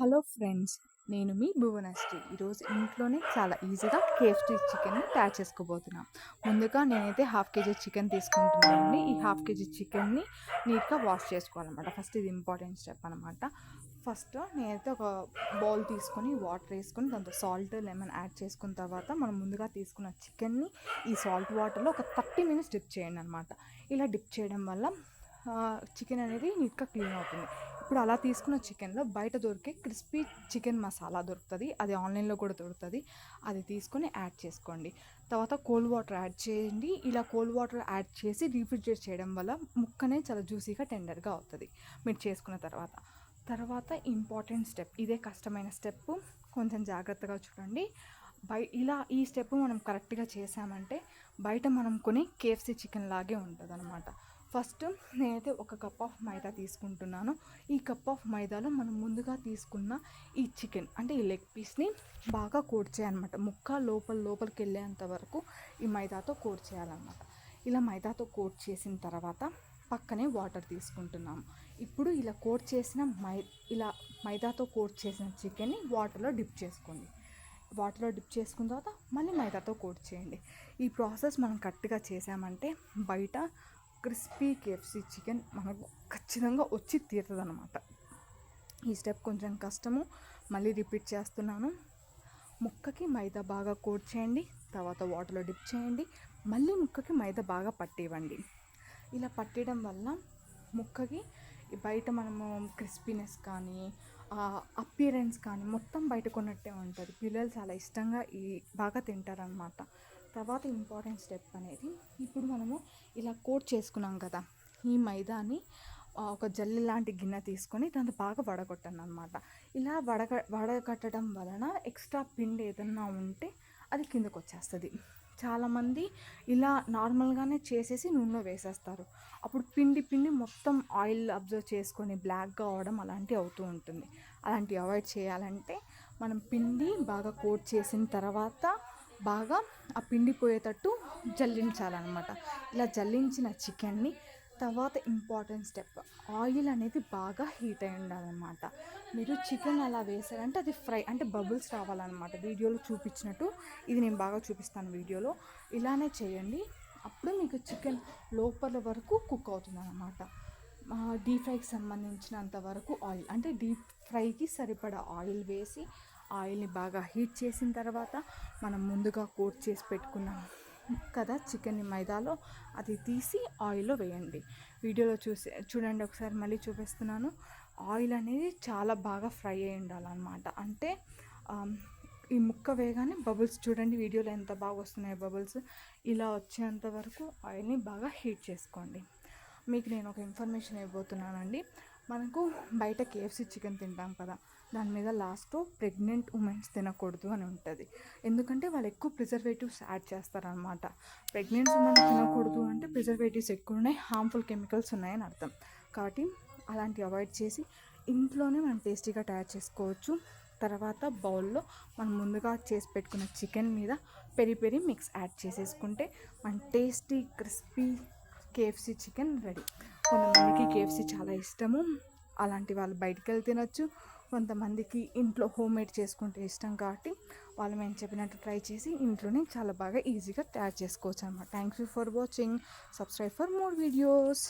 Hello friends, నేను మీ భువనశ్రీ. ఈరోజు ఇంట్లోనే చాలా ఈజీగా కేఎఫ్సీ చికెన్ని తయారు చేసుకోబోతున్నాం. ముందుగా నేనైతే హాఫ్ కేజీ చికెన్ తీసుకుంటున్నానండి. ఈ హాఫ్ కేజీ చికెన్ని నీట్గా వాష్ చేసుకోవాలన్నమాట. ఫస్ట్ ఇది ఇంపార్టెంట్ స్టెప్ అనమాట. ఫస్ట్ నేనైతే ఒక బౌల్ తీసుకొని వాటర్ వేసుకొని దాంతో సాల్ట్ లెమన్ యాడ్ చేసుకున్న తర్వాత మనం ముందుగా తీసుకున్న చికెన్ని ఈ సాల్ట్ వాటర్లో ఒక 30 మినిట్స్ డిప్ చేయండి అనమాట. ఇలా డిప్ చేయడం వల్ల చికెన్ అనేది నీట్గా క్లీన్ అవుతుంది. ఇప్పుడు అలా తీసుకున్న చికెన్లో బయట దొరికే క్రిస్పీ చికెన్ మసాలా దొరుకుతుంది, అది ఆన్లైన్లో కూడా దొరుకుతుంది. అది తీసుకొని యాడ్ చేసుకోండి. తర్వాత కోల్డ్ వాటర్ యాడ్ చేయండి. ఇలా కోల్డ్ వాటర్ యాడ్ చేసి రీఫ్రిజిరేట్ చేయడం వల్ల ముక్కనే చాలా జ్యూసీగా టెండర్గా అవుతుంది మీరు చేసుకున్న తర్వాత ఇంపార్టెంట్ స్టెప్, ఇదే కష్టమైన స్టెప్, కొంచెం జాగ్రత్తగా చూడండి. ఇలా ఈ స్టెప్ మనం కరెక్ట్గా చేసామంటే బయట మనం కొని కేఎఫ్సీ చికెన్ లాగే ఉంటుంది అనమాట. ఫస్ట్ నేనైతే ఒక కప్ ఆఫ్ మైదా తీసుకుంటున్నాను. ఈ కప్ ఆఫ్ మైదాలో మనం ముందుగా తీసుకున్న ఈ చికెన్ అంటే ఈ లెగ్ పీస్ని బాగా కోట్ చేయాలన్నమాట. ముక్క లోపలికి వెళ్ళేంత వరకు ఈ మైదాతో కోట్ చేయాలన్నమాట. ఇలా మైదాతో కోట్ చేసిన తర్వాత పక్కనే వాటర్ తీసుకుంటున్నాము. ఇప్పుడు ఇలా కోట్ చేసిన ఇలా మైదాతో కోట్ చేసిన చికెన్ని వాటర్లో డిప్ చేసుకోండి. వాటర్లో డిప్ చేసుకున్న తర్వాత మళ్ళీ మైదాతో కోట్ చేయండి. ఈ ప్రాసెస్ మనం కరెక్ట్గా చేసామంటే బయట క్రిస్పీ కేఎఫ్సీ చికెన్ మనకు ఖచ్చితంగా వచ్చి తీరుతుంది అనమాట. ఈ స్టెప్ కొంచెం కష్టము, మళ్ళీ రిపీట్ చేస్తున్నాను. ముక్కకి మైదా బాగా కోట్ చేయండి, తర్వాత వాటర్లో డిప్ చేయండి, మళ్ళీ ముక్కకి మైదా బాగా పట్టివ్వండి. ఇలా పట్టడం వల్ల ముక్కకి బయట మనము క్రిస్పీనెస్ కానీ అపియరెన్స్ కానీ మొత్తం బయట కొన్నట్టే ఉంటుంది. పిల్లలు చాలా ఇష్టంగా బాగా తింటారనమాట. తర్వాత ఇంపార్టెంట్ స్టెప్ అనేది, ఇప్పుడు మనము ఇలా కోట్ చేసుకున్నాం కదా, ఈ మైదాని ఒక జల్లి లాంటి గిన్నె తీసుకొని దాన్ని బాగా వడగొట్టండి అనమాట. ఇలా వడగట్టడం వలన ఎక్స్ట్రా పిండి ఏదన్నా ఉంటే అది కిందకు వచ్చేస్తుంది. చాలామంది ఇలా నార్మల్గానే చేసేసి నూనెలో వేసేస్తారు. అప్పుడు పిండి మొత్తం ఆయిల్ అబ్జర్వ్ చేసుకొని బ్లాక్గా అవడం అలాంటివి అవుతూ ఉంటుంది. అలాంటివి అవాయిడ్ చేయాలంటే మనం పిండి బాగా కోట్ చేసిన తర్వాత బాగా ఆ పిండి పోయేటట్టు జల్లించాలన్నమాట. ఇలా జల్లించిన చికెన్ని తర్వాత ఇంపార్టెంట్ స్టెప్, ఆయిల్ అనేది బాగా హీట్ అయి ఉండాలన్నమాట. మీరు చికెన్ అలా వేసారంటే అది ఫ్రై అంటే బబుల్స్ రావాలన్నమాట. వీడియోలో చూపించినట్టు ఇది నేను బాగా చూపిస్తాను వీడియోలో. ఇలానే చేయండి, అప్పుడు మీకు చికెన్ లోపల వరకు కుక్ అవుతుంది అన్నమాట. డీప్ ఫ్రైకి సంబంధించినంత వరకు ఆయిల్ అంటే డీప్ ఫ్రైకి సరిపడా ఆయిల్ వేసి ఆయిల్ని బాగా హీట్ చేసిన తర్వాత మనం ముందుగా కోట్ చేసి పెట్టుకున్నాం కదా చికెన్ని మైదాలో, అది తీసి ఆయిల్లో వేయండి. వీడియోలో చూడండి ఒకసారి, మళ్ళీ చూపిస్తున్నాను. ఆయిల్ అనేది చాలా బాగా ఫ్రై అయి ఉండాలన్నమాట. అంటే ఈ ముక్క వేయగానే బబుల్స్ చూడండి, వీడియోలో ఎంత బాగా వస్తున్నాయి బబుల్స్. ఇలా వచ్చేంత వరకు ఆయిల్ని బాగా హీట్ చేసుకోండి. మీకు నేను ఒక ఇన్ఫర్మేషన్ ఇవ్వబోతున్నానండి. మనకు బయట కేఎఫ్సీ చికెన్ తింటాం కదా, దాని మీద లాస్ట్లో ప్రెగ్నెంట్ ఉమెన్స్ తినకూడదు అని ఉంటుంది. ఎందుకంటే వాళ్ళు ఎక్కువ ప్రిజర్వేటివ్స్ యాడ్ చేస్తారనమాట. ప్రెగ్నెంట్ ఉమెన్ తినకూడదు అంటే ప్రిజర్వేటివ్స్ ఎక్కువ ఉన్నాయి, హార్మ్ఫుల్ కెమికల్స్ ఉన్నాయని అర్థం. కాబట్టి అలాంటివి అవాయిడ్ చేసి ఇంట్లోనే మనం టేస్టీగా తయారు చేసుకోవచ్చు. తర్వాత బౌల్లో మనం ముందుగా చేసి పెట్టుకున్న చికెన్ మీద పెరి మిక్స్ యాడ్ చేసేసుకుంటే మన tasty crispy KFC chicken ready. కొంతమందికి కేఎఫ్సీ చాలా ఇష్టము, అలాంటి వాళ్ళు బయటికి వెళ్ళి తినొచ్చు. కొంతమందికి ఇంట్లో హోమ్ మేడ్ చేసుకుంటే ఇష్టం కాబట్టి వాళ్ళు మేము చెప్పినట్టు ట్రై చేసి ఇంట్లోనే చాలా బాగా ఈజీగా తయారు చేసుకోవచ్చు అన్నమాట. Thank you for watching. Subscribe for more videos.